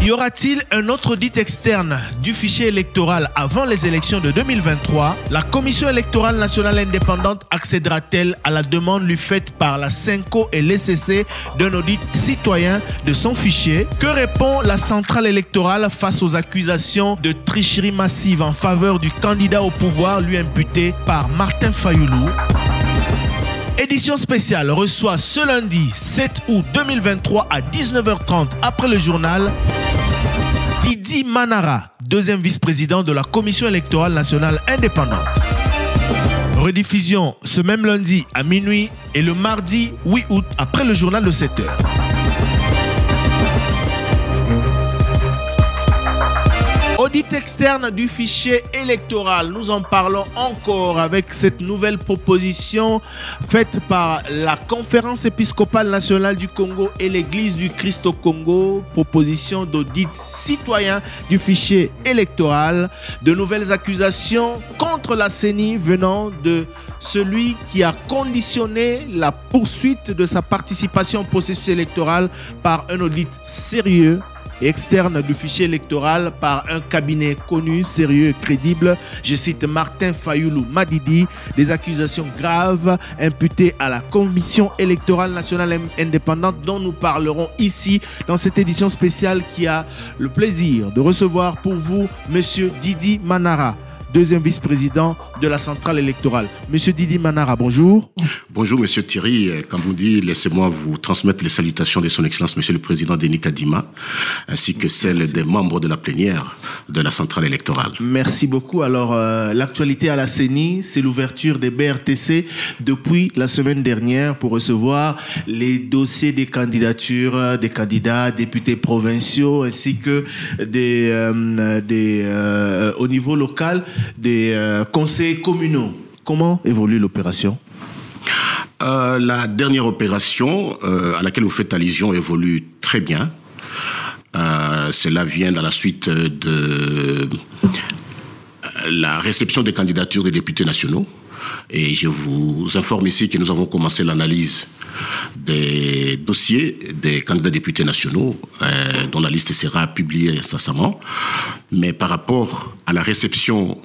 Y aura-t-il un autre audit externe du fichier électoral avant les élections de 2023? La Commission électorale nationale indépendante accédera-t-elle à la demande lui faite par la CENCO et l'ECC d'un audit citoyen de son fichier? Que répond la centrale électorale face aux accusations de tricherie massive en faveur du candidat au pouvoir lui imputé par Martin Fayoulou? Édition spéciale reçoit ce lundi 7 août 2023 à 19h30 après le journal Didi Manara, deuxième vice-président de la Commission électorale nationale indépendante. Rediffusion ce même lundi à minuit et le mardi 8 août après le journal de 7h. Audit externe du fichier électoral. Nous en parlons encore avec cette nouvelle proposition faite par la Conférence épiscopale nationale du Congo et l'Église du Christ au Congo. Proposition d'audit citoyen du fichier électoral. De nouvelles accusations contre la CENI venant de celui qui a conditionné la poursuite de sa participation au processus électoral par un audit sérieux externe du fichier électoral par un cabinet connu, sérieux et crédible. Je cite Martin Fayoulou Madidi. Des accusations graves imputées à la Commission électorale nationale indépendante dont nous parlerons ici dans cette édition spéciale qui a le plaisir de recevoir pour vous Monsieur Didi Manara, deuxième vice-président de la centrale électorale. Monsieur Didi Manara, bonjour. Bonjour, Monsieur Thierry. Comme vous dites, laissez-moi vous transmettre les salutations de son Excellence, Monsieur le Président Denis Kadima, ainsi que celles des membres de la plénière de la centrale électorale. Merci beaucoup. Alors, l'actualité à la CENI, c'est l'ouverture des BRTC depuis la semaine dernière pour recevoir les dossiers des candidatures des candidats, députés provinciaux, ainsi que au niveau local, des conseils communaux. Comment évolue l'opération? La dernière opération à laquelle vous faites allusion évolue très bien. Cela vient dans la suite de la réception des candidatures des députés nationaux. Et je vous informe ici que nous avons commencé l'analyse des dossiers des candidats députés nationaux, dont la liste sera publiée incessamment. Mais par rapport à la réception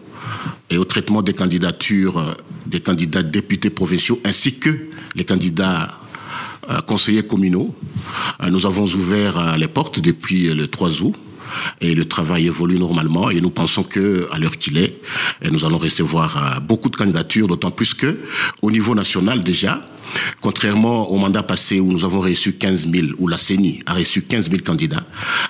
et au traitement des candidatures des candidats députés provinciaux ainsi que les candidats conseillers communaux, nous avons ouvert les portes depuis le 3 août. Et le travail évolue normalement et nous pensons qu'à l'heure qu'il est, nous allons recevoir beaucoup de candidatures, d'autant plus qu'au niveau national déjà, contrairement au mandat passé où nous avons reçu 15 000, où la CENI a reçu 15 000 candidats,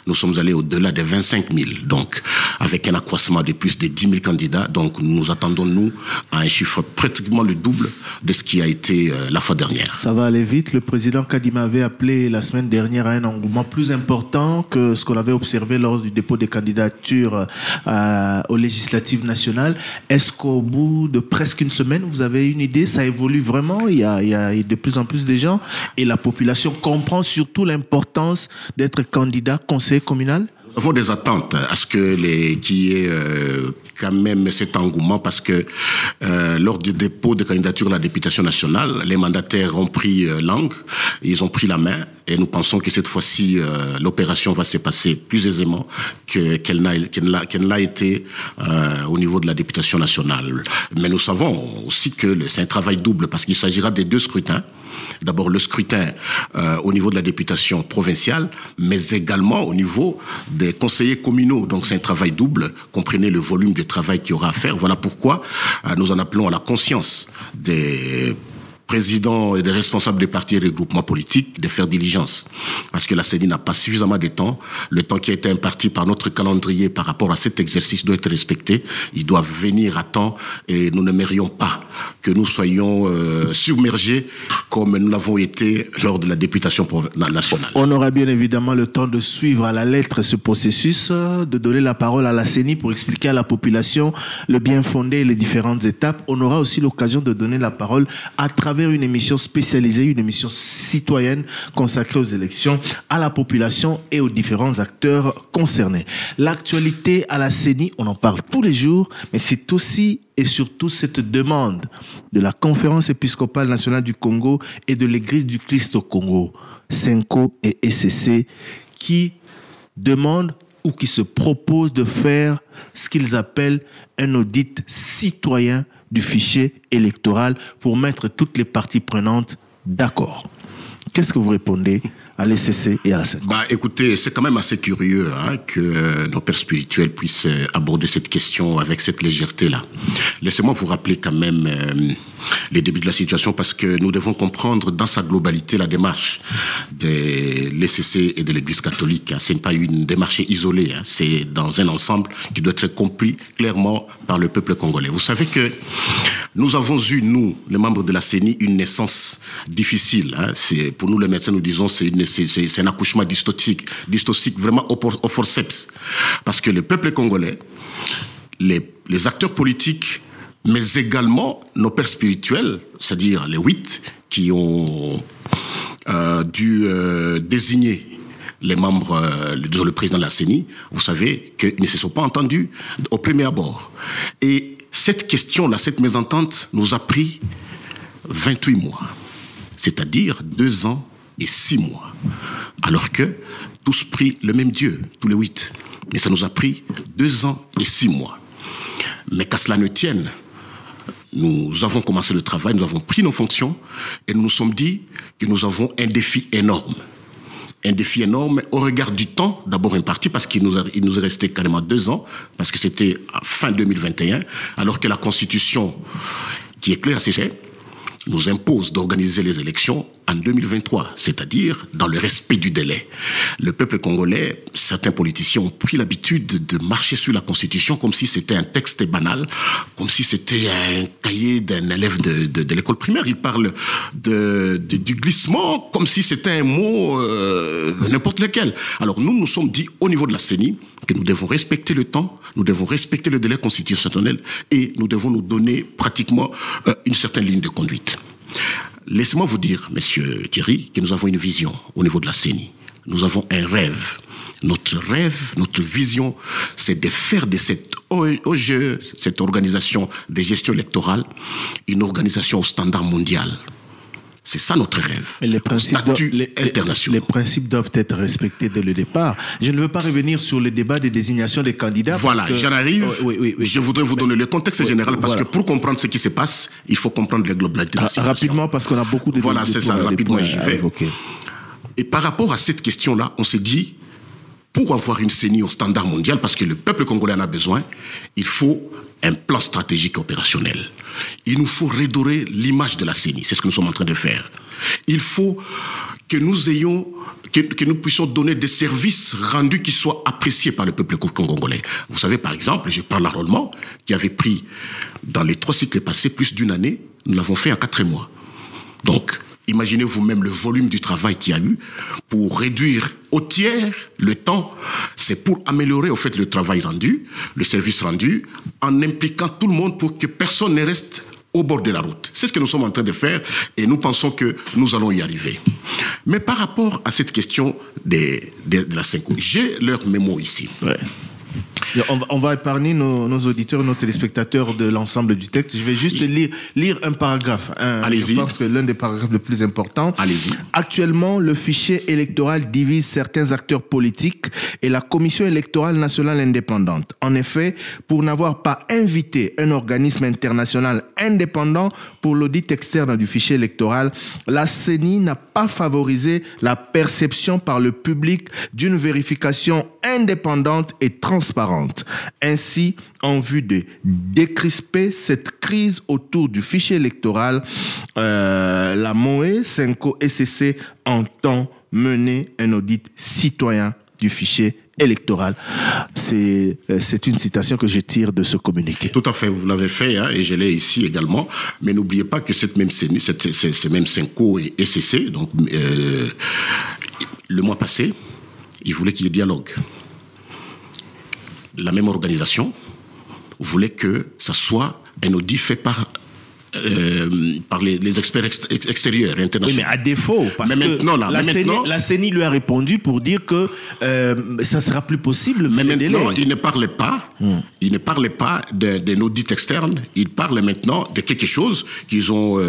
nous sommes allés au-delà des 25 000, donc avec un accroissement de plus de 10 000 candidats. Donc nous attendons, nous, à un chiffre pratiquement le double de ce qui a été la fois dernière. Ça va aller vite. Le président Kadima avait appelé la semaine dernière à un engouement plus important que ce qu'on avait observé lors du dépôt des candidatures aux législatives nationales. Est-ce qu'au bout de presque une semaine, vous avez une idée? Ça évolue vraiment? Il y a de plus en plus de gens et la population comprend surtout l'importance d'être candidat conseiller communal? Nous avons des attentes à ce qu'il y ait quand même cet engouement parce que lors du dépôt de candidature à la députation nationale, les mandataires ont pris langue, ils ont pris la main et nous pensons que cette fois-ci, l'opération va se passer plus aisément qu'elle l'a été au niveau de la députation nationale. Mais nous savons aussi que c'est un travail double parce qu'il s'agira des deux scrutins. D'abord le scrutin au niveau de la députation provinciale, mais également au niveau des conseillers communaux. Donc c'est un travail double, comprenez le volume de travail qu'il y aura à faire. Voilà pourquoi nous en appelons à la conscience des présidents et des responsables des partis et des groupements politiques de faire diligence. Parce que la CENI n'a pas suffisamment de temps. Le temps qui a été imparti par notre calendrier par rapport à cet exercice doit être respecté. Il doit venir à temps et nous n'aimerions pas que nous soyons submergés comme nous l'avons été lors de la députation nationale. On aura bien évidemment le temps de suivre à la lettre ce processus, de donner la parole à la CENI pour expliquer à la population le bien fondé et les différentes étapes. On aura aussi l'occasion de donner la parole à travers une émission spécialisée, une émission citoyenne consacrée aux élections, à la population et aux différents acteurs concernés. L'actualité à la CENI, on en parle tous les jours, mais c'est aussi et surtout cette demande de la Conférence épiscopale nationale du Congo et de l'Église du Christ au Congo, CENCO et ECC, qui demandent ou qui se proposent de faire ce qu'ils appellent un audit citoyen du fichier électoral pour mettre toutes les parties prenantes d'accord. Qu'est-ce que vous répondez à l'ECC et à la CENI? Écoutez, c'est quand même assez curieux que nos pères spirituels puissent aborder cette question avec cette légèreté-là. Laissez-moi vous rappeler quand même les débuts de la situation, parce que nous devons comprendre dans sa globalité la démarche de l'ECC et de l'Église catholique. Ce n'est pas une démarche isolée, c'est dans un ensemble qui doit être compris clairement par le peuple congolais. Vous savez que nous avons eu, nous, les membres de la CENI, une naissance difficile. C'est, pour nous les médecins, nous disons c'est un accouchement dystocique vraiment au forceps. Parce que le peuple congolais, les acteurs politiques, mais également nos pères spirituels, c'est-à-dire les 8 qui ont dû désigner les membres, le président de la CENI, vous savez qu'ils ne se sont pas entendus au premier abord. Et cette question-là, cette mésentente nous a pris 28 mois, c'est-à-dire 2 ans et 6 mois, alors que tous prient le même Dieu, tous les 8. Mais ça nous a pris 2 ans et 6 mois. Mais qu'à cela ne tienne, nous avons commencé le travail, nous avons pris nos fonctions et nous nous sommes dit que nous avons un défi énorme. Un défi énorme au regard du temps, d'abord une partie, parce qu'il nous est resté carrément 2 ans, parce que c'était fin 2021, alors que la Constitution, qui est claire à ces faits, nous impose d'organiser les élections en 2023, c'est-à-dire dans le respect du délai. Le peuple congolais, certains politiciens ont pris l'habitude de marcher sur la Constitution comme si c'était un texte banal, comme si c'était un cahier d'un élève de l'école primaire. Ils parlent du glissement comme si c'était un mot n'importe lequel. Alors nous nous sommes dit au niveau de la CENI que nous devons respecter le temps, nous devons respecter le délai constitutionnel et nous devons nous donner pratiquement une certaine ligne de conduite. Laissez-moi vous dire, monsieur Thierry, que nous avons une vision au niveau de la CENI. Nous avons un rêve. Notre rêve, notre vision, c'est de faire de cette OGE, cette organisation de gestion électorale, une organisation au standard mondial. C'est ça notre rêve. Mais les principes internationaux. Les principes doivent être respectés dès le départ. Je ne veux pas revenir sur le débat de désignation des candidats. Voilà, j'en arrive. Oui. Je voudrais vous donner le contexte général parce que pour comprendre ce qui se passe, il faut comprendre les globalités de la situation. Rapidement, parce qu'on a beaucoup de Voilà, c'est ça, rapidement, j'y vais. Évoquer. Et par rapport à cette question-là, on s'est dit, pour avoir une CENI au standard mondial, parce que le peuple congolais en a besoin, il faut un plan stratégique opérationnel. Il nous faut redorer l'image de la CENI. C'est ce que nous sommes en train de faire. Il faut que nous puissions donner des services rendus qui soient appréciés par le peuple congolais. Vous savez, par exemple, je prends l'enrôlement qui avait pris, dans les 3 cycles passés, plus d'1 année. Nous l'avons fait en 4 mois. Donc, imaginez vous-même le volume du travail qu'il y a eu pour réduire au tiers le temps. C'est pour améliorer au fait le travail rendu, le service rendu, en impliquant tout le monde pour que personne ne reste au bord de la route. C'est ce que nous sommes en train de faire et nous pensons que nous allons y arriver. Mais par rapport à cette question de la 5, j'ai leur mémo ici. Ouais. On va épargner nos auditeurs, nos téléspectateurs de l'ensemble du texte. Je vais juste lire un paragraphe. Allez-y. Je pense que l'un des paragraphes les plus importants. Allez-y. Actuellement, le fichier électoral divise certains acteurs politiques et la Commission électorale nationale indépendante. En effet, pour n'avoir pas invité un organisme international indépendant pour l'audit externe du fichier électoral, la CENI n'a pas favorisé la perception par le public d'une vérification indépendante et transparente. Ainsi, en vue de décrisper cette crise autour du fichier électoral, la MOE, Senko SCC entend mener un audit citoyen du fichier électoral. C'est une citation que je tire de ce communiqué. Tout à fait, vous l'avez fait, et je l'ai ici également. Mais n'oubliez pas que cette même CENI, ces mêmes Senko et SCC, donc le mois passé, ils voulaient qu'il y ait dialogue. La même organisation voulait que ça soit un audit fait par par les experts extérieurs, internationaux. Oui, mais à défaut, parce que la CENI lui a répondu pour dire que ça sera plus possible. Mais maintenant, il ne parlait pas, d'un audit externe. Il parle maintenant de quelque chose qu'ils ont,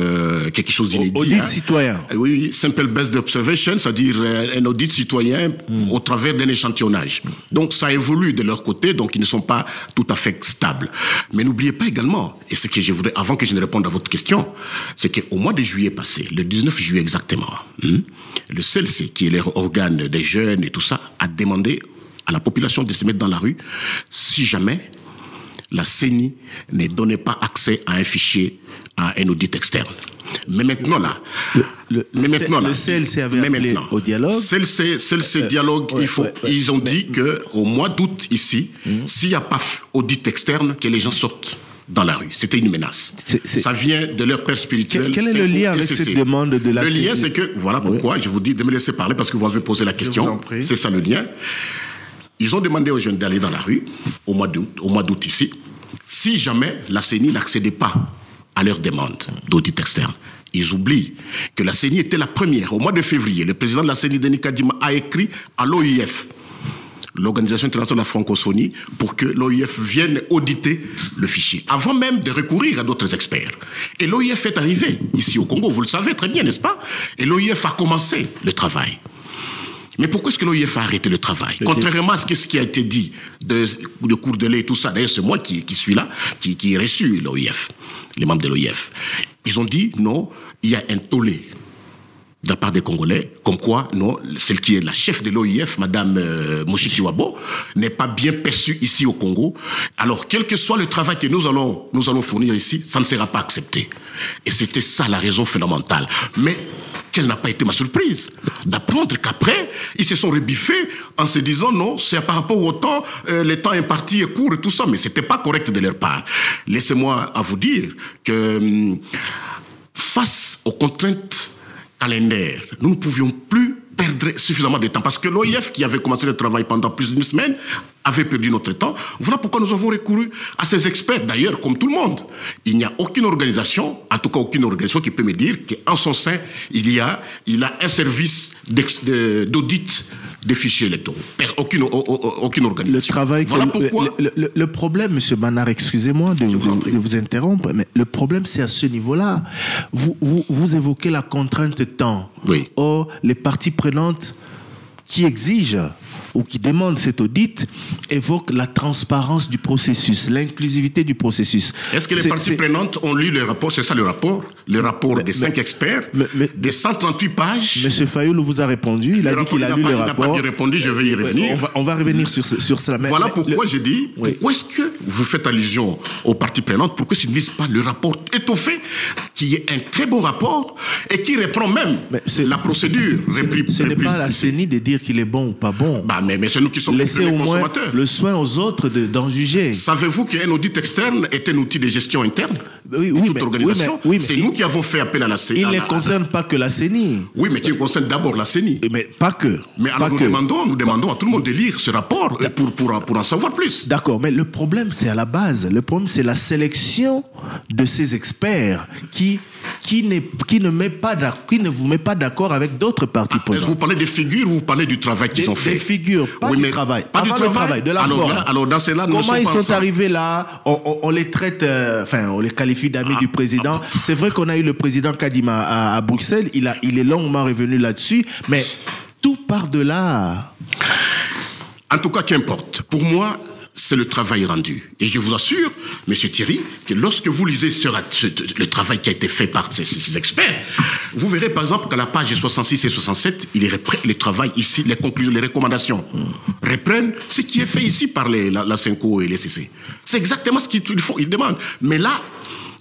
quelque chose d'inédit. Audit citoyen. Oui, simple based observation, c'est-à-dire un audit citoyen au travers d'un échantillonnage. Donc ça évolue de leur côté, donc ils ne sont pas tout à fait stables. Mais n'oubliez pas également, et ce que je voudrais, avant que je ne réponde à votre question, c'est qu'au mois de juillet passé, le 19 juillet exactement, le CLC, qui est l'organe des jeunes et tout ça, a demandé à la population de se mettre dans la rue si jamais la CENI ne donnait pas accès à un fichier, à un audit externe. Mais maintenant là, le CLC avait appelé au dialogue. CLC dialogue, ils ont dit que au mois d'août ici, s'il n'y a pas audit externe, que les gens sortent dans la rue. C'était une menace. Ça vient de leur père spirituel. Quel est le lien avec cette demande de la CENI? Le lien, c'est que, voilà pourquoi je vous dis de me laisser parler, parce que vous avez posé la question. C'est ça le lien. Ils ont demandé aux jeunes d'aller dans la rue au mois d'août ici, si jamais la CENI n'accédait pas à leur demande d'audit externe. Ils oublient que la CENI était la première. Au mois de février, le président de la CENI, Denis Kadima, a écrit à l'OIF, l'Organisation internationale de la francophonie, pour que l'OIF vienne auditer le fichier, avant même de recourir à d'autres experts. Et l'OIF est arrivé ici au Congo, vous le savez très bien, n'est-ce pas? Et l'OIF a commencé le travail. Mais pourquoi est-ce que l'OIF a arrêté le travail? Contrairement à ce qui a été dit de Courdelet et tout ça, d'ailleurs c'est moi qui suis là, qui ai reçu l'OIF, les membres de l'OIF. Ils ont dit non, il y a un tollé de la part des Congolais, comme quoi, non, celle qui est la chef de l'OIF, Madame Moshiki Wabo, n'est pas bien perçue ici au Congo. Alors, quel que soit le travail que nous allons fournir ici, ça ne sera pas accepté. Et c'était ça la raison fondamentale. Mais quelle n'a pas été ma surprise d'apprendre qu'après, ils se sont rebiffés en se disant non, c'est par rapport au temps, le temps imparti est court et tout ça, mais c'était pas correct de leur part. Laissez-moi à vous dire que face aux contraintes calendaire, nous ne pouvions plus perdre suffisamment de temps parce que l'OIF, qui avait commencé le travail pendant plus d'une semaine, avait perdu notre temps. Voilà pourquoi nous avons recouru à ces experts. D'ailleurs, comme tout le monde, il n'y a aucune organisation, en tout cas aucune organisation qui peut me dire qu'en son sein, il a un service d'audit des fichiers électoraux. Aucune organisation. Voilà pourquoi. Le problème, M. Banard, excusez-moi de vous interrompre, mais le problème, c'est à ce niveau-là. Vous évoquez la contrainte temps. Oui. Or, les parties prenantes qui exigent ou qui demandent cet audit évoquent la transparence du processus, l'inclusivité du processus. Est-ce que les parties prenantes ont lu le rapport? C'est ça le rapport des 5 experts, des 138 pages. M. Fayoulou vous a répondu, il a dit qu'il a lu le rapport. Il n'a pas répondu, je vais y revenir. On va revenir sur cela. Voilà pourquoi j'ai dit, pourquoi est-ce que vous faites allusion aux parties prenantes? Pourquoi ils ne lisent pas le rapport étoffé, qui est un très beau rapport et qui reprend même la procédure. Ce n'est pas à la CENI de dire qu'il est bon ou pas bon. Mais c'est nous qui sommes les consommateurs. Le soin aux autres d'en juger. Savez-vous qu'un audit externe est un outil de gestion interne? Oui, toute organisation. C'est nous qui avons fait appel à la CENI. Il ne concerne pas que la CENI. Oui, mais qui concerne d'abord la CENI. Mais pas que. Mais alors nous demandons à tout le monde de lire ce rapport pour en savoir plus. D'accord, mais le problème c'est à la base. Le problème c'est la sélection de ces experts qui ne vous met pas d'accord avec d'autres parties prenantes. Vous parlez des figures ou vous parlez du travail qu'ils ont fait? Des figures, pas du travail. Pas du travail, de la forme. Alors dans cela, comment ils sont arrivés là? On les traite, on les qualifie d'amis du président. C'est vrai qu'on a eu le président Kadima à Bruxelles, il est longuement revenu là-dessus, mais tout part de là. En tout cas, qu'importe. Pour moi, c'est le travail rendu. Et je vous assure, M. Thierry, que lorsque vous lisez le travail qui a été fait par ces experts, vous verrez par exemple qu'à la page 66 et 67, il reprend le travail ici, les conclusions, les recommandations, reprennent ce qui est fait ici par la CENCO et les CC. C'est exactement ce qu'ils font, ils demandent. Mais là,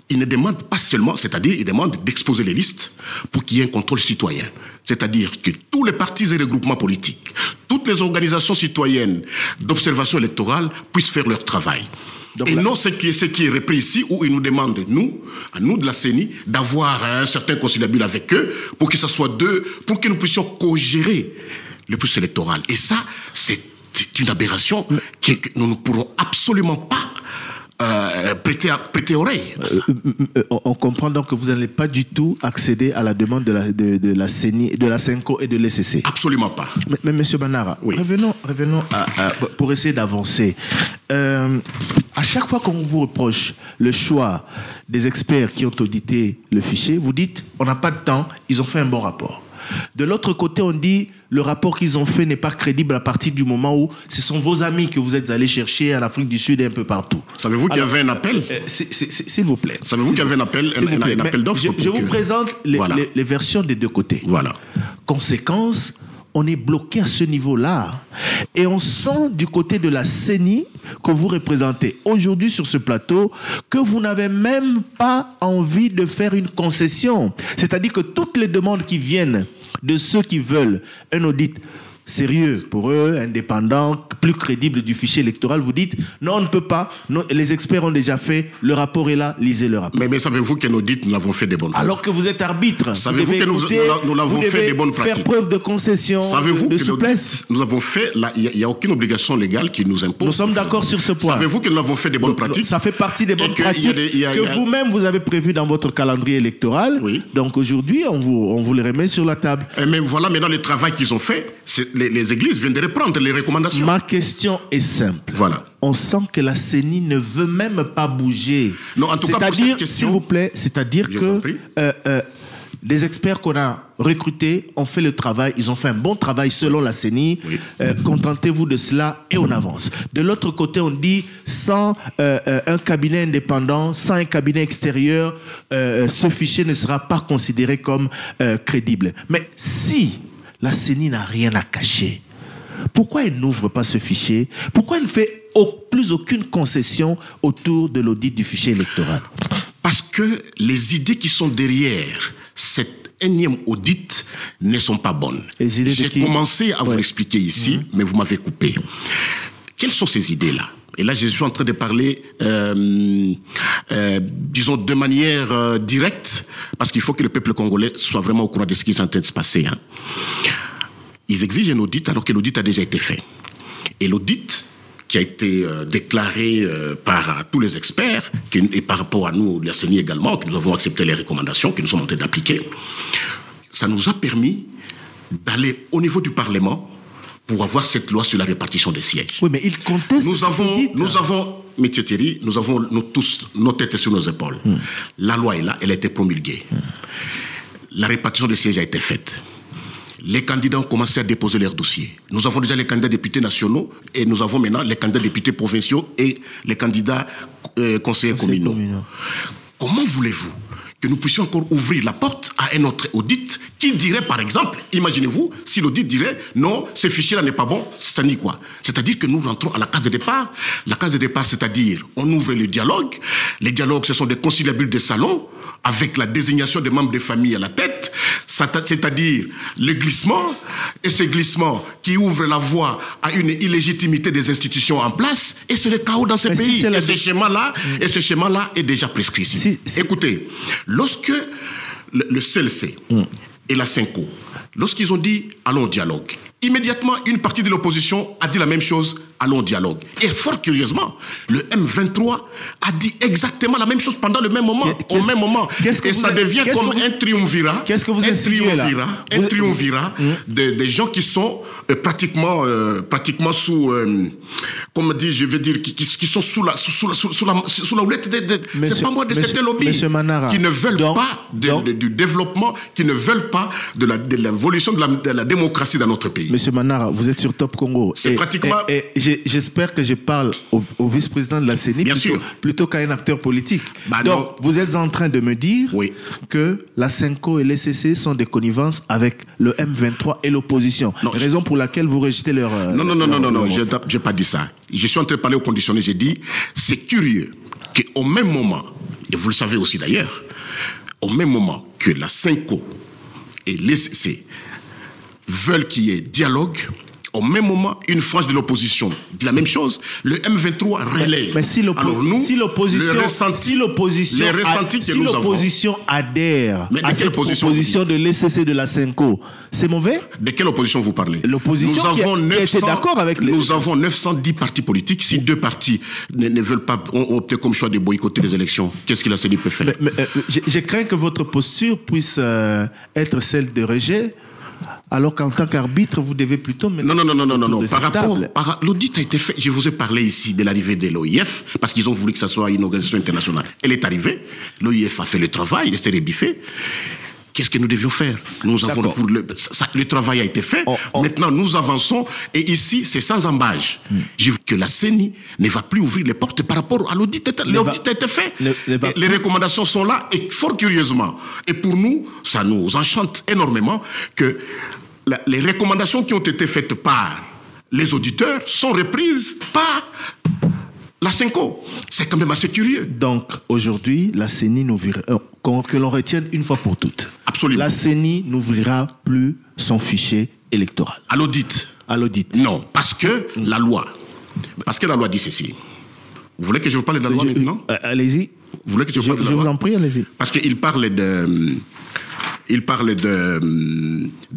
ils ne demandent pas seulement, c'est-à-dire ils demandent d'exposer les listes pour qu'il y ait un contrôle citoyen. C'est-à-dire que tous les partis et regroupements politiques, toutes les organisations citoyennes d'observation électorale puissent faire leur travail. Donc, et non ce qui est repris ici, où ils nous demandent, à nous de la CENI, d'avoir un certain conciliabule avec eux, pour que ça soit pour que nous puissions co-gérer le processus électoral. Et ça, c'est une aberration que nous ne pourrons absolument pas prêter oreille. On comprend donc que vous n'allez pas du tout accéder à la demande de la CENI, de la Senco et de l'ECC. Absolument pas. Mais Monsieur Banara, oui. revenons pour essayer d'avancer. À chaque fois qu'on vous reproche le choix des experts qui ont audité le fichier, vous dites on n'a pas de temps, ils ont fait un bon rapport. De l'autre côté, on dit le rapport qu'ils ont fait n'est pas crédible à partir du moment où ce sont vos amis que vous êtes allés chercher en Afrique du Sud et un peu partout. Savez-vous qu'il y avait un appel s'il vous plaît. Savez-vous qu'il y avait un appel d'offres? Je vous présente les versions des deux côtés. Voilà. Conséquence, on est bloqué à ce niveau-là. Et on sent du côté de la CENI que vous représentez aujourd'hui sur ce plateau que vous n'avez même pas envie de faire une concession. C'est-à-dire que toutes les demandes qui viennent de ceux qui veulent un audit sérieux pour eux, indépendant, plus crédible du fichier électoral, vous dites non, on ne peut pas, non, les experts ont déjà fait, le rapport est là, lisez le rapport. Mais savez-vous qu'un audit, nous l'avons fait des bonnes pratiques. Alors que vous êtes arbitre. Savez-vous que nous l'avons fait des bonnes pratiques. Faire preuve de concession, de souplesse. Nous avons fait, il n'y a aucune obligation légale qui nous impose. Nous sommes d'accord sur ce point. Savez-vous que nous avons fait des bonnes pratiques. Ça fait partie des bonnes pratiques que vous-même vous avez prévues dans votre calendrier électoral. Oui. Donc aujourd'hui, on vous les remet sur la table. Mais voilà maintenant le travail qu'ils ont fait. Les églises viennent de reprendre les recommandations. Ma question est simple. Voilà. On sent que la CENI ne veut même pas bouger. Non, en tout cas, pour cette question, s'il vous plaît, c'est-à-dire que les experts qu'on a recrutés ont fait le travail, ils ont fait un bon travail selon la CENI. Oui. Contentez-vous de cela et on avance. De l'autre côté, on dit sans un cabinet indépendant, sans un cabinet extérieur, ce fichier ne sera pas considéré comme crédible. Mais si la CENI n'a rien à cacher, pourquoi elle n'ouvre pas ce fichier? Pourquoi elle ne fait plus aucune concession autour de l'audit du fichier électoral? Parce que les idées qui sont derrière cette énième audit ne sont pas bonnes. J'ai commencé à vous l'expliquer ici, mais vous m'avez coupé. Quelles sont ces idées-là? Et là, je suis en train de parler, disons, de manière directe, parce qu'il faut que le peuple congolais soit vraiment au courant de ce qui est en train de se passer. Hein. Ils exigent un audit alors que l'audit a déjà été fait. Et l'audit qui a été déclaré par tous les experts, et par rapport à nous, la CENI également, que nous avons accepté les recommandations, que nous sommes en train d'appliquer, ça nous a permis d'aller au niveau du Parlement pour avoir cette loi sur la répartition des sièges. Oui, mais ils contestent. Nous avons, M. Thierry, nous avons tous nos têtes sur nos épaules. La loi est là, elle a été promulguée. La répartition des sièges a été faite. Les candidats ont commencé à déposer leurs dossiers. Nous avons déjà les candidats députés nationaux et nous avons maintenant les candidats députés provinciaux et les candidats conseillers communaux. Comment voulez-vous que nous puissions encore ouvrir la porte à un autre audit qui dirait, par exemple, imaginez-vous, si l'audit dirait non, ce fichier-là n'est pas bon, c'est-à-dire quoi? C'est-à-dire que nous rentrons à la case de départ. La case de départ, c'est-à-dire, on ouvre le dialogue. Les dialogues, ce sont des conciliabules de salon avec la désignation des membres des familles à la tête, c'est-à-dire le glissement, et ce glissement qui ouvre la voie à une illégitimité des institutions en place, et c'est le chaos dans ce pays. Et ce schéma-là est déjà prescrit. Écoutez, lorsque le CLC et la Senco, lorsqu'ils ont dit « allons au dialogue », immédiatement, une partie de l'opposition a dit la même chose, allons au dialogue. Et fort curieusement, le M23 a dit exactement la même chose pendant le même moment, au même moment. Et ça devient comme un triumvirat. Qu'est-ce que vous un triumvirat des gens qui sont pratiquement sous, comment dire, je vais dire, qui sont sous la houlette c'est pas moi, de certains lobbies qui ne veulent pas du développement, qui ne veulent pas de l'évolution de la démocratie dans notre pays. Monsieur Manara, vous êtes sur Top Congo. C'est pratiquement... J'espère que je parle au vice-président de la CENI plutôt qu'à un acteur politique. Donc, vous êtes en train de me dire que la Senco et l'ECC sont des connivences avec le M23 et l'opposition. Raison pour laquelle vous rejetez leur... Non, je n'ai pas dit ça. Je suis en train de parler au conditionné. J'ai dit, c'est curieux qu'au même moment, et vous le savez aussi d'ailleurs, au même moment que la Senco et l'ECC veulent qu'il y ait dialogue, au même moment, une frange de l'opposition dit la même chose. Le M23 relaie. Mais si l'opposition adhère à cette proposition de l'ECC de la CENCO, c'est mauvais? De quelle opposition vous parlez? L'opposition qui était d'accord avec les... Nous avons 910 partis politiques. Si 2 partis ne veulent pas, ont opté comme choix de boycotter les élections, qu'est-ce que la CENI peut faire? Je crains que votre posture puisse être celle de rejet, alors qu'en tant qu'arbitre, vous devez plutôt... Non. Par rapport... L'audit a été fait. Je vous ai parlé ici de l'arrivée de l'OIF, parce qu'ils ont voulu que ça soit une organisation internationale. Elle est arrivée. L'OIF a fait le travail, il s'est rebiffé. Qu'est-ce que nous devions faire? Nous avons le travail a été fait. Maintenant, nous avançons. Et ici, c'est sans embâche. Je veux que la CENI ne va plus ouvrir les portes par rapport à l'audit. L'audit a été fait. Les recommandations sont là. Et fort curieusement, et pour nous, ça nous enchante énormément que les recommandations qui ont été faites par les auditeurs sont reprises par la CENCO. C'est quand même assez curieux. Donc, aujourd'hui, la CENI n'ouvrira... que l'on retienne une fois pour toutes. Absolument. La CENI n'ouvrira plus son fichier électoral. À l'audit. Non, parce que la loi dit ceci. Vous voulez que je vous parle de la loi maintenant? Allez-y. Vous voulez que je vous parle de la loi? Je vous en prie, allez-y. Parce qu'il parle de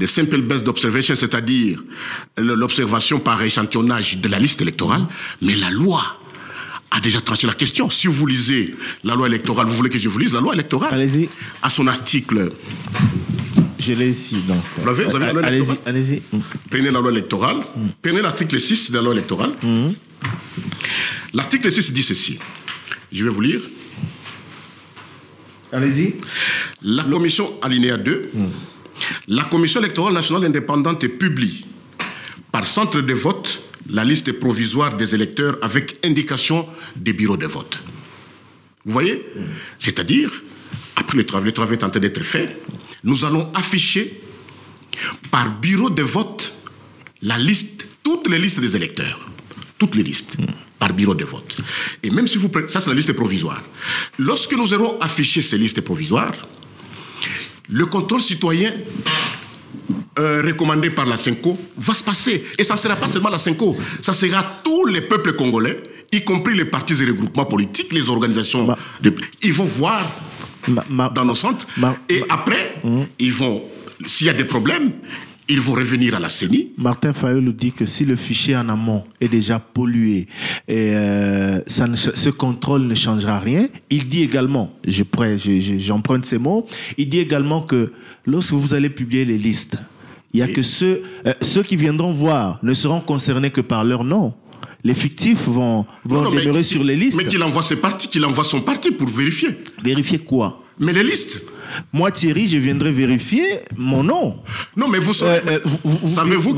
simple base d'observation, c'est-à-dire l'observation par échantillonnage de la liste électorale, mais la loi a déjà tranché la question. Si vous lisez la loi électorale, vous voulez que je vous lise la loi électorale? Allez-y. À son article... Je l'ai ici, donc. Vous avez la loi électorale? Allez-y. Prenez la loi électorale. Prenez l'article 6 de la loi électorale. L'article 6 dit ceci. Je vais vous lire. Allez-y. La commission, alinéa 2, la commission électorale nationale indépendante publie par centre de vote la liste provisoire des électeurs avec indication des bureaux de vote. Vous voyez? C'est-à-dire, après le travail est en train d'être fait, nous allons afficher par bureau de vote la liste, toutes les listes des électeurs. Toutes les listes, par bureau de vote. Et même si vous prenez... Ça, c'est la liste provisoire. Lorsque nous aurons affiché ces listes provisoires, le contrôle citoyen recommandé par la CENCO va se passer. Et ça ne sera pas seulement la CENCO, ça sera tous les peuples congolais, y compris les partis et regroupements politiques, les organisations. Ils vont voir dans nos centres. Et après, ils vont, s'il y a des problèmes, ils vont revenir à la CENI. Martin Fayulu dit que si le fichier en amont est déjà pollué, ce contrôle ne changera rien. Il dit également, j'emprunte ces mots, il dit également que lorsque vous allez publier les listes, il n'y a que ceux qui viendront voir ne seront concernés que par leur nom. Les fictifs vont demeurer sur les listes. Mais qu'il envoie son parti pour vérifier. Vérifier quoi? Mais les listes. Moi, Thierry, je viendrai vérifier mon nom. Non, mais vous savez-vous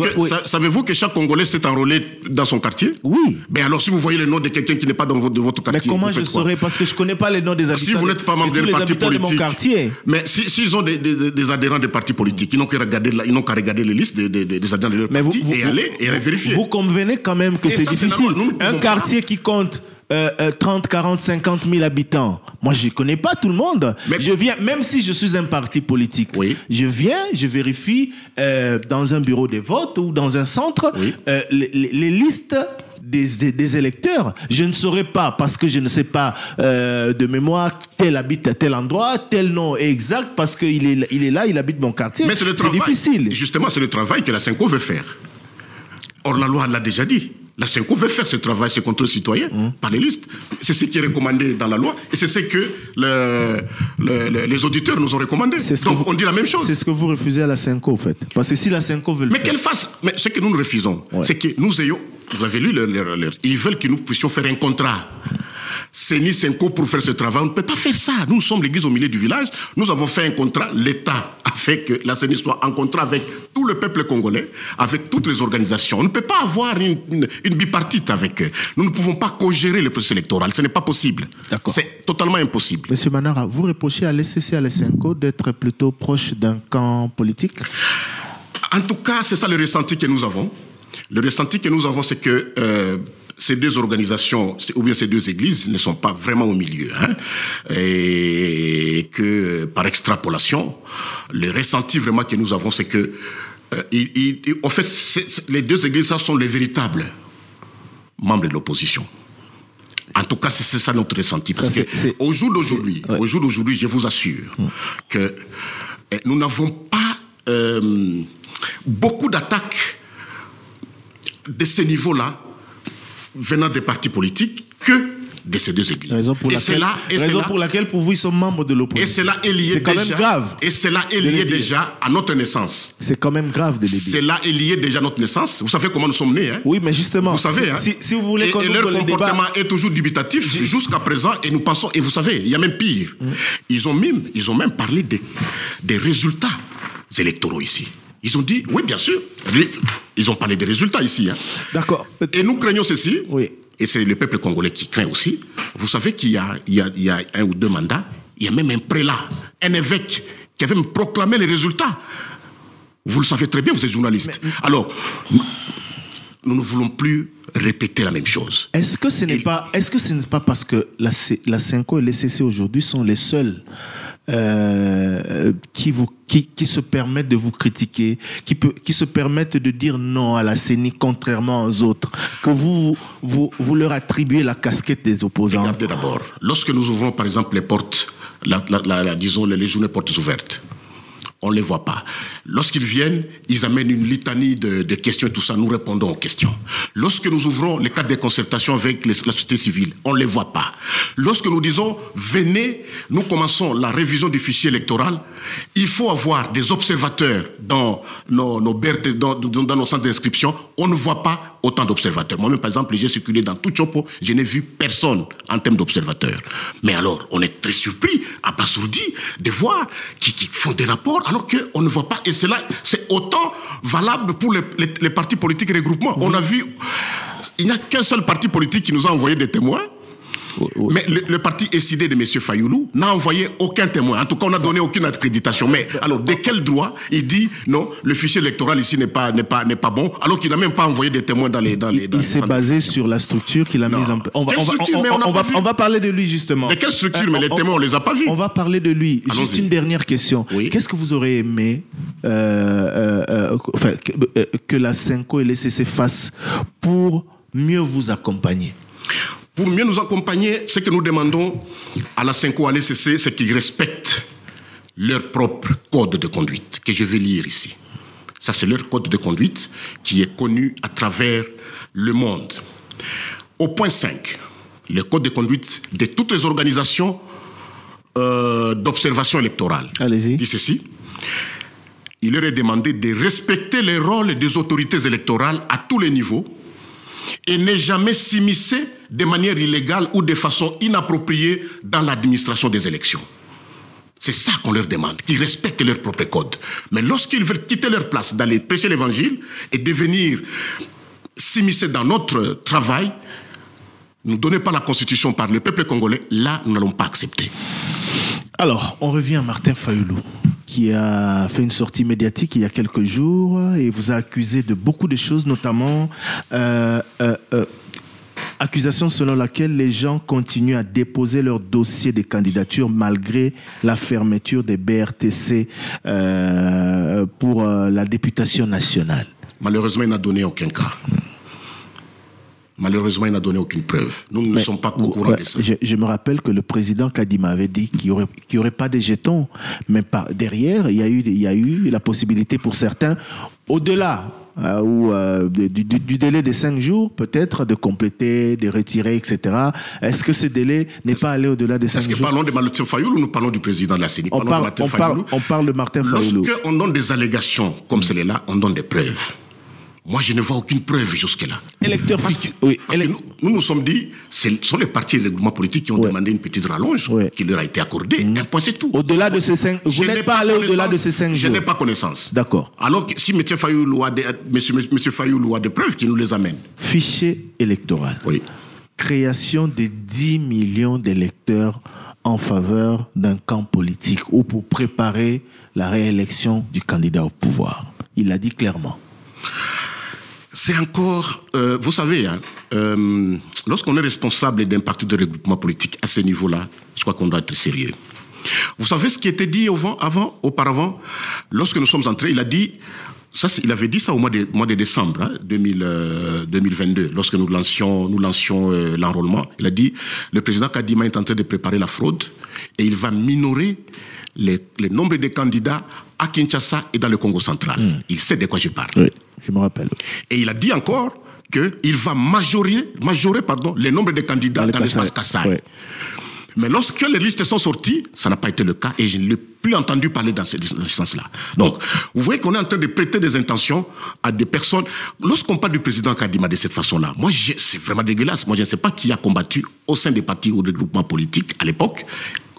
que chaque Congolais s'est enrôlé dans son quartier? Oui. Mais alors, si vous voyez le nom de quelqu'un qui n'est pas dans votre quartier... Mais comment je saurais? Parce que je ne connais pas les noms des habitants. Si vous n'êtes pas membre d'un parti politique... de mon quartier. Mais s'ils ont des adhérents des partis politiques, ils n'ont qu'à regarder les listes des adhérents de leur parti et aller et vérifier. Vous convenez quand même que c'est difficile. Un quartier qui compte 30, 40, 50 000 habitants. Moi, je ne connais pas tout le monde. Mais je viens, même si je suis un parti politique, je viens, je vérifie dans un bureau de vote ou dans un centre les listes des électeurs. Je ne saurais pas, parce que je ne sais pas de mémoire tel habite à tel endroit, tel nom est exact, parce qu'il est là, il habite mon quartier. Mais c'est difficile. Justement, c'est le travail que la CENCO veut faire. Or, la loi l'a déjà dit. La CENCO veut faire ce travail, ce contrôle citoyen par les listes. C'est ce qui est recommandé dans la loi et c'est ce que les auditeurs nous ont recommandé. Donc on dit la même chose. C'est ce que vous refusez à la CENCO, en fait. Parce que si la CENCO veut le faire... Mais qu'elle fasse. Mais ce que nous refusons, c'est que nous ayons... Vous avez lu ils veulent que nous puissions faire un contrat. CENI, CENCO pour faire ce travail. On ne peut pas faire ça. Nous sommes l'église au milieu du village. Nous avons fait un contrat. L'État a fait que la CENI soit en contrat avec tout le peuple congolais, avec toutes les organisations. On ne peut pas avoir une bipartite avec eux. Nous ne pouvons pas co-gérer le processus électoral. Ce n'est pas possible. C'est totalement impossible. Monsieur Manara, vous reprochez à l'ECC, à la CENCO d'être plutôt proche d'un camp politique? En tout cas, c'est ça le ressenti que nous avons. Le ressenti que nous avons, c'est que ces deux organisations, ou bien ces deux églises, ne sont pas vraiment au milieu. Et que, par extrapolation, le ressenti vraiment que nous avons, c'est que en fait, les deux églises, ça sont les véritables membres de l'opposition. En tout cas, c'est ça notre ressenti. Parce qu'au jour d'aujourd'hui, je vous assure que nous n'avons pas beaucoup d'attaques de ce niveau-là venant des partis politiques que de ces deux églises. Raison pour laquelle pour vous ils sont membres de l'opposition. Et cela est lié quand même grave. Et cela est lié déjà à notre naissance. C'est quand même grave de le dire. Cela est lié déjà à notre naissance. Vous savez comment nous sommes nés, hein? Oui, mais justement. Vous savez, hein? Si vous voulez et leur comportement est toujours dubitatif jusqu'à présent. Et nous pensons, et vous savez, il y a même pire. Ils ont même parlé des résultats électoraux ici. Ils ont dit, oui, bien sûr. Ils ont parlé des résultats ici. Hein. D'accord. Et nous craignons ceci. Oui. Et c'est le peuple congolais qui craint aussi. Vous savez qu'il y a 1 ou 2 mandats, il y a même un prélat, un évêque, qui avait même proclamé les résultats. Vous le savez très bien, vous êtes journaliste. Alors, nous ne voulons plus répéter la même chose. Est-ce que ce n'est pas parce que la Senko et l'ECC aujourd'hui sont les seuls qui se permettent de vous critiquer, qui se permettent de dire non à la CENI contrairement aux autres, que vous leur attribuez la casquette des opposants? Regardez d'abord, lorsque nous ouvrons par exemple les portes, disons les journées portes ouvertes, on ne les voit pas. Lorsqu'ils viennent, ils amènent une litanie de questions et tout ça, nous répondons aux questions. Lorsque nous ouvrons les cadres de concertation avec la société civile, on ne les voit pas. Lorsque nous disons, venez, nous commençons la révision du fichier électoral, il faut avoir des observateurs dans nos centres d'inscription, on ne voit pas autant d'observateurs. Moi-même, par exemple, j'ai circulé dans tout Chopo, je n'ai vu personne en termes d'observateurs. Mais alors, on est très surpris, abasourdi, de voir qu'ils font des rapports alors qu'on ne voit pas. Et cela, c'est autant valable pour les partis politiques et regroupements. On a vu, il n'y a qu'un seul parti politique qui nous a envoyé des témoins. Mais le parti SID de M. Fayoulou n'a envoyé aucun témoin. En tout cas, on n'a donné aucune accréditation. Mais alors, de quel droit il dit non, le fichier électoral ici n'est pas bon, alors qu'il n'a même pas envoyé des témoins dans les. Il s'est basé sur la structure qu'il a mise en place. On va parler de lui justement. Mais quelle structure? Mais les témoins, on les a pas vus. On va parler de lui. Juste une dernière question. Oui. Qu'est-ce que vous aurez aimé que la Senko et l'ECC fassent pour mieux vous accompagner? Pour mieux nous accompagner, ce que nous demandons à la Senko, à l'ECC, c'est qu'ils respectent leur propre code de conduite, que je vais lire ici. Ça, c'est leur code de conduite qui est connu à travers le monde. Au point 5, le code de conduite de toutes les organisations d'observation électorale. Allez-y. Dit ceci. Il leur est demandé de respecter les rôles des autorités électorales à tous les niveaux et ne jamais s'immiscer de manière illégale ou de façon inappropriée dans l'administration des élections. C'est ça qu'on leur demande, qu'ils respectent leur propre code. Mais lorsqu'ils veulent quitter leur place, d'aller prêcher l'évangile et de venir s'immiscer dans notre travail, ne donnez pas la constitution par le peuple congolais, là, nous n'allons pas accepter. Alors, on revient à Martin Fayoulou, qui a fait une sortie médiatique il y a quelques jours et vous a accusé de beaucoup de choses, notamment accusation selon laquelle les gens continuent à déposer leur dossier de candidature malgré la fermeture des BRTC pour la députation nationale. Malheureusement, il n'a donné aucun cas. Malheureusement, il n'a donné aucune preuve. Nous ne sommes pas au courant de ça. Je me rappelle que le président Kadima avait dit qu'il n'y aurait pas de jetons. Mais derrière, il y a eu la possibilité pour certains, au-delà du délai de 5 jours, peut-être, de compléter, de retirer, etc. Est-ce que ce délai n'est pas allé au-delà de 5 jours? Est-ce que parlons de Martin Fayoulou ou nous parlons du président de la CENI? On parle de Martin Fayoulou. Lorsqu'on donne des allégations comme celle-là, on donne des preuves. Moi, je ne vois aucune preuve jusque-là. Nous nous sommes dit, ce sont les partis et les groupements politiques qui ont demandé une petite rallonge qui leur a été accordée. Un point, c'est tout. Au-delà de ces 5 jours. Vous n'êtes pas allé au-delà de ces 5 jours. Je n'ai pas connaissance. D'accord. Alors que si M. Fayoulou a des preuves, qui nous les amène. Fichier électoral. Oui. Création de 10 millions d'électeurs en faveur d'un camp politique ou pour préparer la réélection du candidat au pouvoir. Il l'a dit clairement. C'est encore... vous savez, lorsqu'on est responsable d'un parti de regroupement politique à ce niveau-là, je crois qu'on doit être sérieux. Vous savez ce qui était dit auparavant, lorsque nous sommes entrés, il a dit Ça, il avait dit ça au mois de décembre 2022, lorsque nous lancions l'enrôlement. Il a dit, le président Kadima est en train de préparer la fraude et il va minorer les nombres de candidats à Kinshasa et dans le Congo central. Il sait de quoi je parle. Oui, je me rappelle. Et il a dit encore qu'il va majorer les nombres de candidats dans l'espace Kassai. Oui. Mais lorsque les listes sont sorties, ça n'a pas été le cas et je ne l'ai plus entendu parler dans ce sens-là. Donc, vous voyez qu'on est en train de prêter des intentions à des personnes. Lorsqu'on parle du président Kadima de cette façon-là, moi, c'est vraiment dégueulasse. Moi, je ne sais pas qui a combattu au sein des partis ou des groupements politiques à l'époque.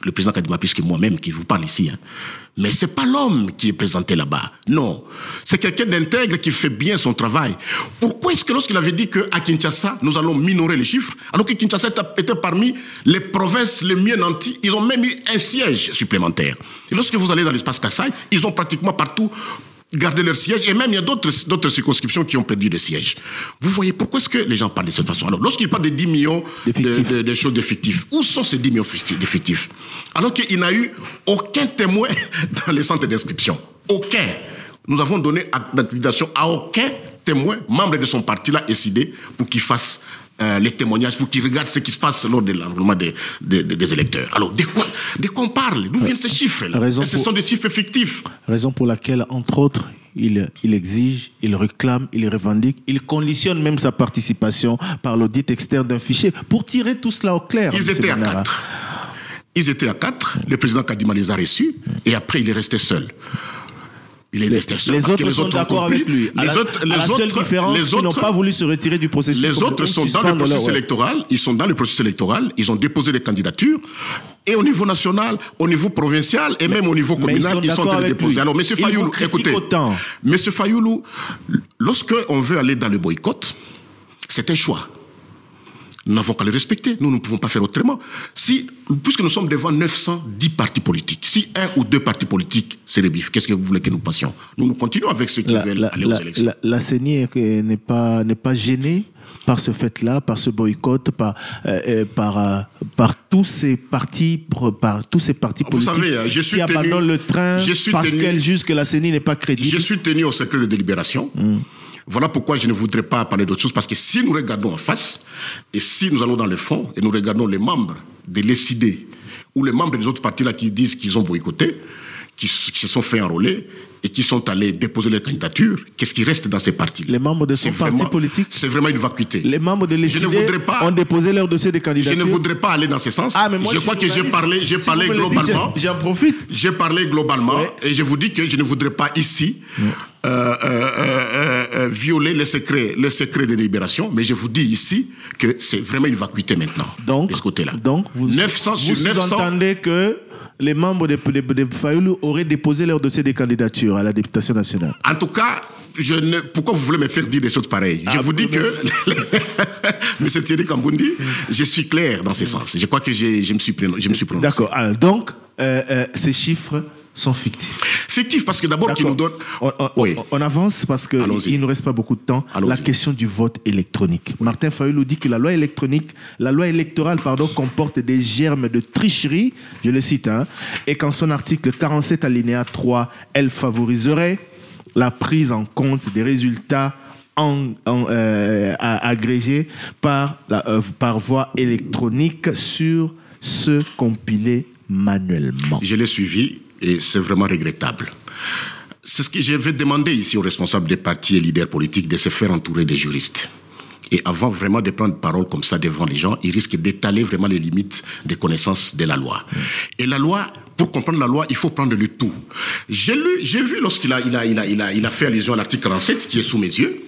Le président Kadima, puisque moi-même qui vous parle ici. Mais ce n'est pas l'homme qui est présenté là-bas. Non. C'est quelqu'un d'intègre qui fait bien son travail. Pourquoi est-ce que lorsqu'il avait dit qu'à Kinshasa, nous allons minorer les chiffres, alors que Kinshasa était parmi les provinces les mieux nanties, ils ont même eu un siège supplémentaire. Et lorsque vous allez dans l'espace Kassai, ils ont pratiquement partout garder leur siège, et même il y a d'autres circonscriptions qui ont perdu des sièges. Vous voyez, pourquoi est-ce que les gens parlent de cette façon? Alors, lorsqu'ils parlent de 10 millions de choses d'effectifs, où sont ces 10 millions d'effectifs? Alors qu'il n'a eu aucun témoin dans les centres d'inscription. Aucun. Nous avons donné accréditation à aucun témoin, membre de son parti là, SID, pour qu'il fasse les témoignages, pour qu'ils regardent ce qui se passe lors de l'enrôlement des électeurs. Alors, de quoi on parle? D'où viennent ces chiffres-là? Ce sont des chiffres fictifs. Raison pour laquelle, entre autres, il exige, il réclame, il revendique, il conditionne même sa participation par l'audit externe d'un fichier pour tirer tout cela au clair. Ils étaient à 4. Ils étaient à 4. Le président Kadima les a reçus et après, il est resté seul. Les autres sont d'accord avec lui. La seule différence, ils n'ont pas voulu se retirer du processus. Les autres sont dans le processus électoral. Ils sont dans le processus électoral. Ils ont déposé des candidatures. Et au niveau national, au niveau provincial et même au niveau communal, ils sont en train de déposer. Alors, M. Fayoulou, écoutez. M. Fayoulou, lorsqu'on veut aller dans le boycott, c'est un choix. Nous n'avons qu'à le respecter. Nous ne pouvons pas faire autrement. Puisque nous sommes devant 910 partis politiques, si un ou deux partis politiques se rebifent, qu'est-ce que vous voulez que nous passions? Nous continuons avec ceux qui veulent aller aux élections. La CENI n'est pas gênée par ce fait-là, par ce boycott, par tous ces partis, politiques vous savez, qui abandonnent le train parce qu'elles jugent que la CENI n'est pas crédible. Je suis tenu au secret de délibération. Voilà pourquoi je ne voudrais pas parler d'autre chose, parce que si nous regardons en face, et si nous allons dans le fond, et nous regardons les membres de l'ESID, ou les membres des autres partis là qui disent qu'ils ont boycotté, qui se sont fait enrôler, et qui sont allés déposer leur candidature, qu'est-ce qui reste dans ces partis? Les membres de son parti politique? C'est vraiment une vacuité. Les membres de l'ESID ont déposé leur dossier de candidature? Je ne voudrais pas aller dans ce sens. Mais moi, je crois que j'ai parlé globalement. J'en profite. J'ai parlé globalement, et je vous dis que je ne voudrais pas ici violer le secret de délibération, mais je vous dis ici que c'est vraiment une vacuité maintenant, de ce côté-là. Donc, vous entendez que les membres de Fayoulou auraient déposé leur dossier de candidature à la députation nationale? En tout cas, pourquoi vous voulez me faire dire des choses pareilles? Je vous dis que, M. Thierry Kambundi, je suis clair dans ce sens. Je crois que je me suis prononcé. D'accord. Donc, ces chiffres sont fictifs. Fictifs parce que d'abord, qui nous donne... On avance parce qu'il ne nous reste pas beaucoup de temps. La question du vote électronique. Martin Fayoulou dit que la loi électorale, comporte des germes de tricherie, je le cite, et qu'en son article 47 alinéa 3, elle favoriserait la prise en compte des résultats agrégés par voie électronique sur ceux compilés manuellement. Je l'ai suivi. Et c'est vraiment regrettable. C'est ce que je vais demander ici aux responsables des partis et leaders politiques de se faire entourer des juristes. Et avant vraiment de prendre parole comme ça devant les gens, ils risquent d'étaler vraiment les limites des connaissances de la loi. Et la loi, pour comprendre la loi, il faut prendre le tout. J'ai vu lorsqu'il a fait allusion à l'article 47 qui est sous mes yeux,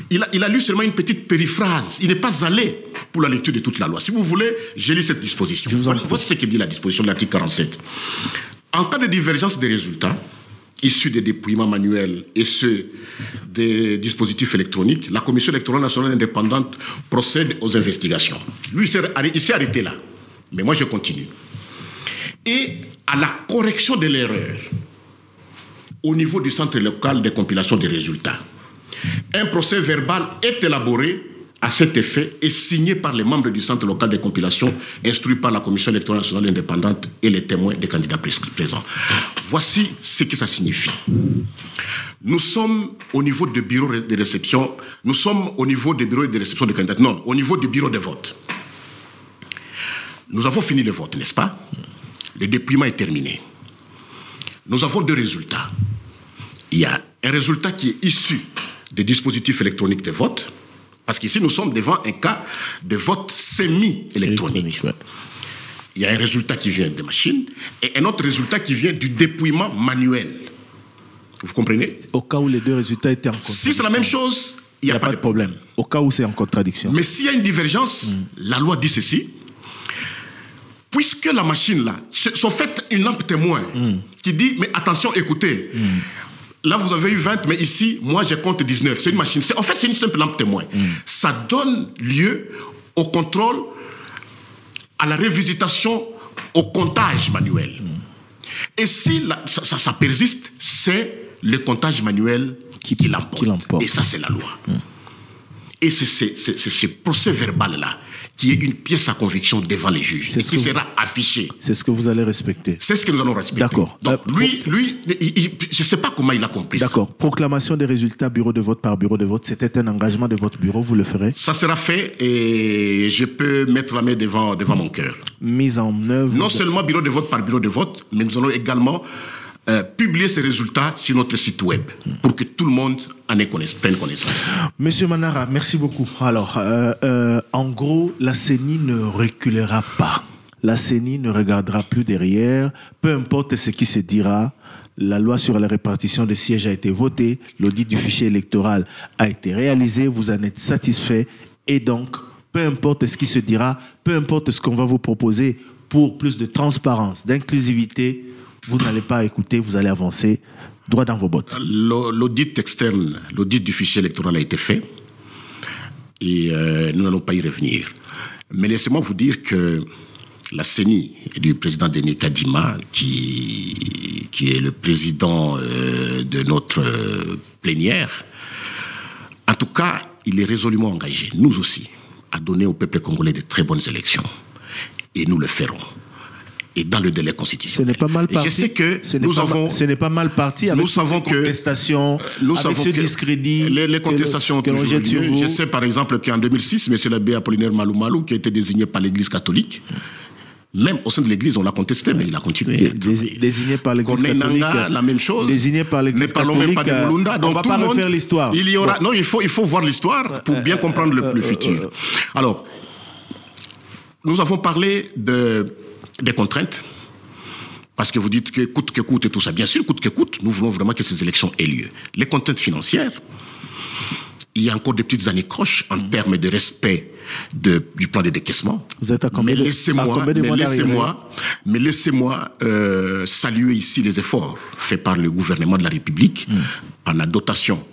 il a lu seulement une petite périphrase. Il n'est pas allé pour la lecture de toute la loi. Si vous voulez, j'ai lu cette disposition. Voici ce que dit la disposition de l'article 47. En cas de divergence des résultats issus des dépouillements manuels et ceux des dispositifs électroniques, la Commission électorale nationale indépendante procède aux investigations. Lui, il s'est arrêté là. Mais moi, je continue. Et à la correction de l'erreur au niveau du centre local de compilation des résultats, un procès verbal est élaboré à cet effet est signé par les membres du Centre local de compilation, instruit par la Commission électorale nationale indépendante et les témoins des candidats présents. Voici ce que ça signifie. Nous sommes au niveau du bureau de réception, nous sommes au niveau des bureaux de réception des candidats, non, au niveau du bureau de vote. Nous avons fini le vote, n'est-ce pas? Le dépouillement est terminé. Nous avons 2 résultats. Il y a un résultat qui est issu des dispositifs électroniques de vote, parce qu'ici, nous sommes devant un cas de vote semi-électronique. Ouais. Il y a un résultat qui vient des machines et un autre résultat qui vient du dépouillement manuel. Vous comprenez? Au cas où les 2 résultats étaient en contradiction. Si c'est la même chose, il n'y a pas de problème. Au cas où c'est en contradiction. Mais s'il y a une divergence, la loi dit ceci. Puisque la machine, là, sont faites une lampe témoin qui dit, mais attention, écoutez, là, vous avez eu 20, mais ici, moi, je compte 19. C'est une machine. En fait, c'est une simple lampe témoin. Ça donne lieu au contrôle, à la révisitation, au comptage manuel. Et si ça persiste, c'est le comptage manuel qui l'emporte. Et ça, c'est la loi. Et c'est ce procès verbal-là qui est une pièce à conviction devant les juges et qui sera affiché. C'est ce que vous allez respecter. C'est ce que nous allons respecter. D'accord. Donc lui, je ne sais pas comment il a compris ça. D'accord. Proclamation des résultats bureau de vote par bureau de vote, c'était un engagement de votre bureau, vous le ferez? Ça sera fait et je peux mettre la main devant mon cœur. Mise en œuvre. Non seulement bureau de vote par bureau de vote, mais nous allons également publier ces résultats sur notre site web pour que tout le monde prenne connaissance. Monsieur Manara, merci beaucoup. Alors, en gros, la CENI ne reculera pas. La CENI ne regardera plus derrière. Peu importe ce qui se dira, la loi sur la répartition des sièges a été votée, l'audit du fichier électoral a été réalisé, vous en êtes satisfait et donc, peu importe ce qui se dira, peu importe ce qu'on va vous proposer pour plus de transparence, d'inclusivité, vous n'allez pas écouter, vous allez avancer droit dans vos bottes. L'audit externe, l'audit du fichier électoral a été fait et nous n'allons pas y revenir. Mais laissez-moi vous dire que la CENI du président Denis Kadima, qui est le président de notre plénière, en tout cas, il est résolument engagé, nous aussi, à donner au peuple congolais de très bonnes élections. Et nous le ferons. Et dans le délai constitutionnel. Ce n'est pas mal parti. Je sais que ce n'est pas mal parti avec ces contestations, avec ce discrédit. Les contestations ont toujours lieu. Je sais par exemple qu'en 2006, M. l'abbé Apollinaire Malou, qui a été désigné par l'Église catholique, même au sein de l'Église, on l'a contesté, mais il a continué. Désigné par l'Église catholique. La même chose. Désigné par l'Église catholique. Ne parlons même pas de Mulunda. Donc, on ne va pas refaire l'histoire. Il y aura. Non, il faut voir l'histoire pour bien comprendre le futur. Alors, nous avons parlé des contraintes, parce que vous dites que coûte et tout ça. Bien sûr, coûte que coûte, nous voulons vraiment que ces élections aient lieu. Les contraintes financières, il y a encore des petites anicroches en termes de respect du plan de décaissement. Vous êtes à combien mais laissez-moi saluer ici les efforts faits par le gouvernement de la République en la dotation,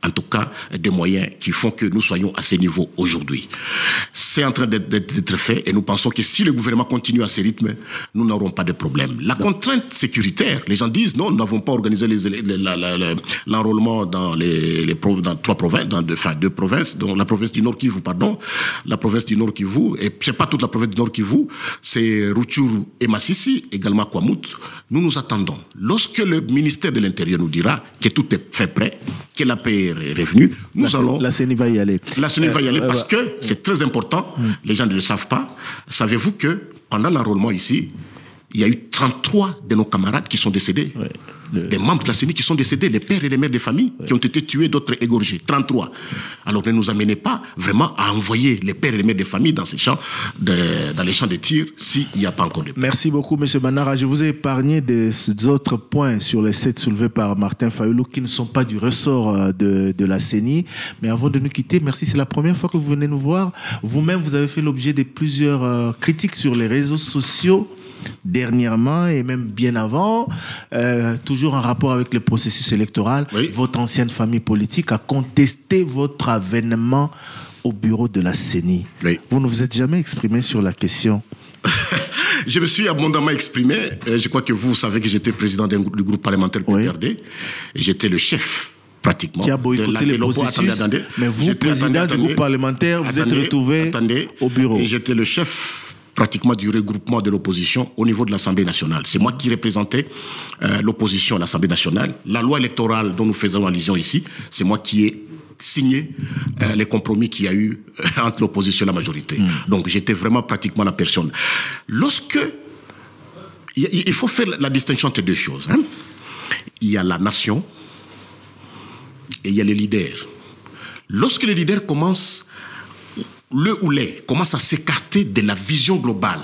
en tout cas, des moyens qui font que nous soyons à ce niveau aujourd'hui. C'est en train d'être fait et nous pensons que si le gouvernement continue à ce rythme, nous n'aurons pas de problème. La contrainte sécuritaire, les gens disent non, nous n'avons pas organisé l'enrôlement dans trois provinces, dans deux provinces, dont la province du Nord Kivu, la province du Nord Kivu, et c'est pas toute la province du Nord Kivu, c'est Rutshuru et Masisi, également Kwamut. Nous nous attendons. Lorsque le ministère de l'Intérieur nous dira que tout est fait prêt, que la paix est revenue, la CENI va y aller. La CENI va y aller parce que c'est très important. Les gens ne le savent pas. Savez-vous que pendant l'enrôlement ici, il y a eu 33 de nos camarades qui sont décédés. Ouais. Des membres de la CENI qui sont décédés, les pères et les mères des familles qui ont été tués, d'autres égorgés. 33. Alors ne nous amenez pas vraiment à envoyer les pères et les mères des familles dans ces champs, dans les champs de tir, s'il n'y a pas encore de paix. Merci beaucoup, M. Manara. Je vous ai épargné des autres points sur les 7 soulevés par Martin Fayoulou qui ne sont pas du ressort de la CENI. Mais avant de nous quitter, merci. C'est la première fois que vous venez nous voir. Vous-même, vous avez fait l'objet de plusieurs critiques sur les réseaux sociaux dernièrement et même bien avant, toujours en rapport avec le processus électoral. Oui. Votre ancienne famille politique a contesté votre avènement au bureau de la CENI. Oui. Vous ne vous êtes jamais exprimé sur la question. Je me suis abondamment exprimé. Je crois que vous savez que j'étais président du groupe parlementaire PPRD. Oui. Et j'étais le chef pratiquement. Qui a boycotté les processus. Attendez. Mais vous, président du groupe parlementaire, vous êtes retrouvé au bureau. Et j'étais le chef pratiquement du regroupement de l'opposition au niveau de l'Assemblée nationale. C'est moi qui représentais l'opposition à l'Assemblée nationale. La loi électorale dont nous faisons allusion ici, c'est moi qui ai signé les compromis qu'il y a eu entre l'opposition et la majorité. Donc j'étais vraiment pratiquement la personne. Il faut faire la distinction entre deux choses. Hein. Il y a la nation et il y a les leaders. Lorsque les leaders commencent à s'écarter de la vision globale,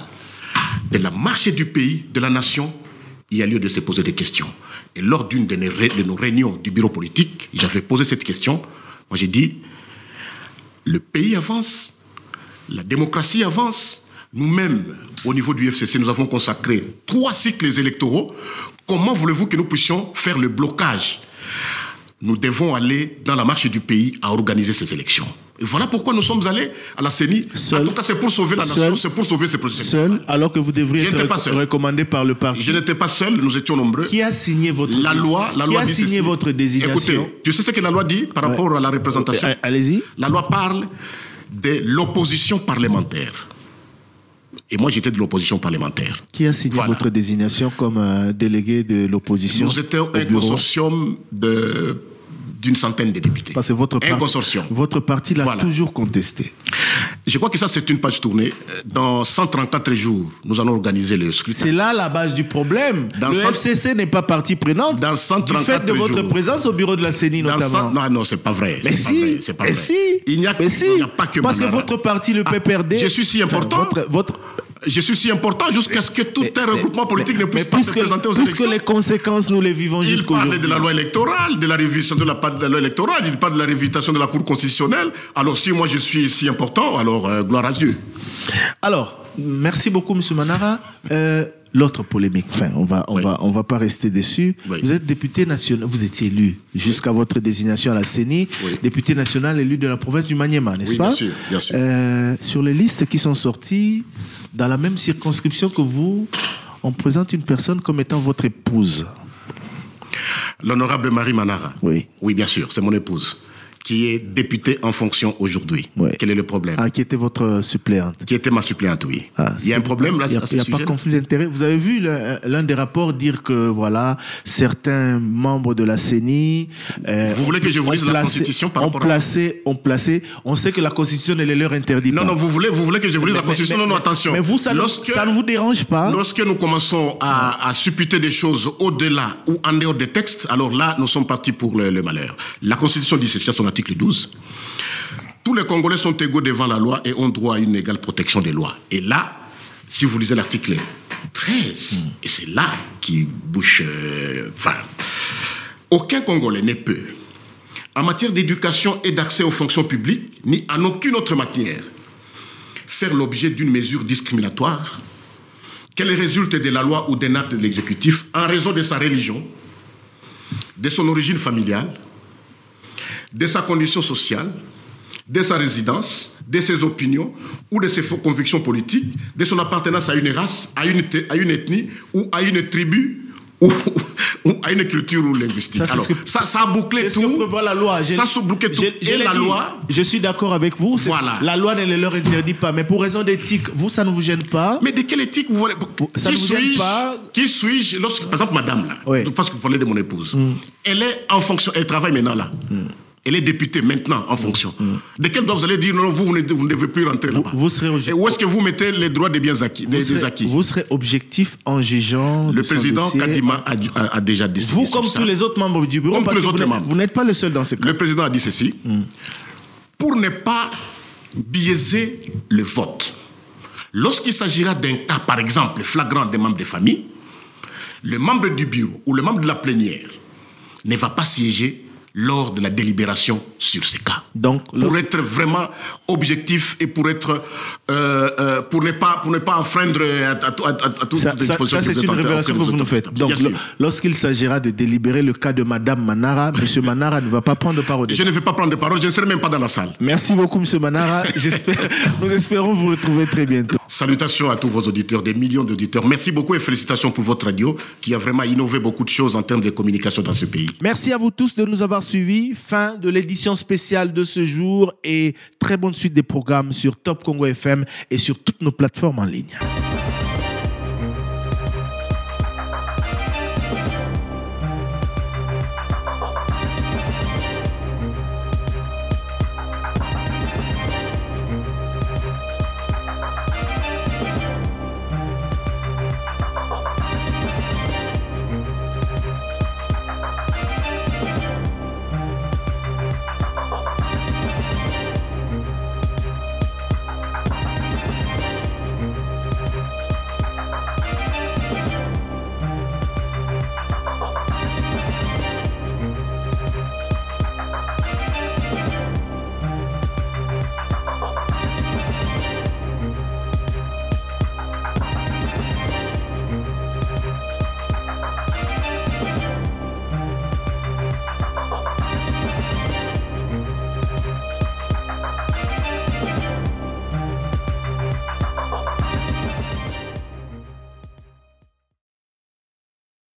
de la marche du pays, de la nation, il y a lieu de se poser des questions. Et lors d'une de nos réunions du bureau politique, j'avais posé cette question. Moi, j'ai dit, le pays avance, la démocratie avance. Nous-mêmes, au niveau du FCC, nous avons consacré 3 cycles électoraux. Comment voulez-vous que nous puissions faire le blocage ? Nous devons aller dans la marche du pays à organiser ces élections. Et voilà pourquoi nous sommes allés à la CENI. En tout cas, c'est pour sauver la nation, c'est pour sauver ces processus. Seul, alors que vous devriez être recommandé par le parti. Je n'étais pas seul, nous étions nombreux. Qui a signé votre désignation? Écoutez, tu sais ce que la loi dit par rapport à la représentation? Allez-y. La loi parle de l'opposition parlementaire. Et moi, j'étais de l'opposition parlementaire. Qui a signé votre désignation comme délégué de l'opposition? Nous étions un consortium d'une centaine de députés. Parce que consortium. Votre parti l'a toujours contesté. Je crois que ça, c'est une page tournée. Dans 134 jours, nous allons organiser le scrutin. C'est là la base du problème. Le FCC n'est pas partie prenante dans 134 du fait de votre présence au bureau de la CENI, notamment. Non, c'est pas vrai. Mais si, c'est pas vrai. Il n'y a pas que parce que votre parti, le PPRD... Je suis si important. Je suis si important jusqu'à ce que tout un regroupement politique ne puisse pas se présenter aux élections. Puisque les conséquences, nous les vivons jusqu'au jour. Il parlait de la loi électorale, de la révision de la loi électorale, il parle de la révision de la Cour constitutionnelle. Alors si moi je suis si important, alors gloire à Dieu. Alors, merci beaucoup M. Manara. L'autre polémique, on va pas rester dessus. Oui. Vous êtes député national, vous étiez élu jusqu'à votre désignation à la CENI, député national élu de la province du Maniema, n'est-ce pas? Bien sûr. Sur les listes qui sont sorties, dans la même circonscription que vous, on présente une personne comme étant votre épouse. L'honorable Marie Manara. Oui. Oui, bien sûr, c'est mon épouse, qui est députée en fonction aujourd'hui. Oui. Quel est le problème? Qui était votre suppléante? Qui était ma suppléante, oui. Il y a un problème là? Il n'y a pas de conflit d'intérêt. Vous avez vu l'un des rapports dire que voilà, certains membres de la CENI... vous voulez que je vous lise la Constitution par rapport à ça? On sait que la Constitution ne les leur interdit pas. Non, vous voulez que je vous lise la Constitution? Non, attention. Mais vous, ça ne vous dérange pas? Lorsque nous commençons à supputer des choses au-delà ou en dehors des textes, alors là, nous sommes partis pour le malheur. La Constitution dit ceci à son article 12. Tous les Congolais sont égaux devant la loi et ont droit à une égale protection des lois. Et là, si vous lisez l'article 13, et c'est là qui bouche... aucun Congolais ne peut, en matière d'éducation et d'accès aux fonctions publiques, ni en aucune autre matière, faire l'objet d'une mesure discriminatoire, qu'elle résulte de la loi ou d'un acte de l'exécutif, en raison de sa religion, de son origine familiale, de sa condition sociale, de sa résidence, de ses opinions ou de ses convictions politiques, de son appartenance à une race, à une ethnie ou à une tribu ou à une culture ou linguistique. Ça a bouclé tout. C'est ce que prévoit la loi. Ça a bouclé tout. Et la loi... Je suis d'accord avec vous. Voilà. La loi ne leur interdit pas. Mais pour raison d'éthique, vous, ça ne vous gêne pas? Mais de quelle éthique vous voulez... Ça ne vous gêne pas? Qui suis-je lorsque, par exemple, madame, là, parce que vous parlez de mon épouse, elle est en fonction, elle travaille maintenant là. Elle est députée maintenant en fonction. De quel droit vous allez dire non, vous ne devez plus rentrer là-bas? Vous serez objectif. Et où est-ce que vous mettez les droits des biens acquis, des acquis? Vous serez objectif en jugeant. Le président Kadima a déjà décidé. Vous, comme tous les autres membres du bureau, comme tous les autres membres. Vous n'êtes pas le seul dans ce cas. Le président a dit ceci. Pour ne pas biaiser le vote, lorsqu'il s'agira d'un cas, par exemple, flagrant des membres de famille, le membre du bureau ou le membre de la plénière ne va pas siéger lors de la délibération sur ces cas. Donc, pour être vraiment objectif et pour être pour ne pas enfreindre à toutes les dispositions. Ça, c'est une révélation que vous nous faites. Donc, lorsqu'il s'agira de délibérer le cas de Madame Manara, M. Manara ne va pas prendre parole. Je ne vais pas prendre parole, je ne serai même pas dans la salle. Merci beaucoup, M. Manara. Nous espérons vous retrouver très bientôt. Salutations à tous vos auditeurs, des millions d'auditeurs. Merci beaucoup et félicitations pour votre radio qui a vraiment innové beaucoup de choses en termes de communication dans ce pays. Merci à vous tous de nous avoir l'avoir suivi. Fin de l'édition spéciale de ce jour et très bonne suite des programmes sur Top Congo FM et sur toutes nos plateformes en ligne.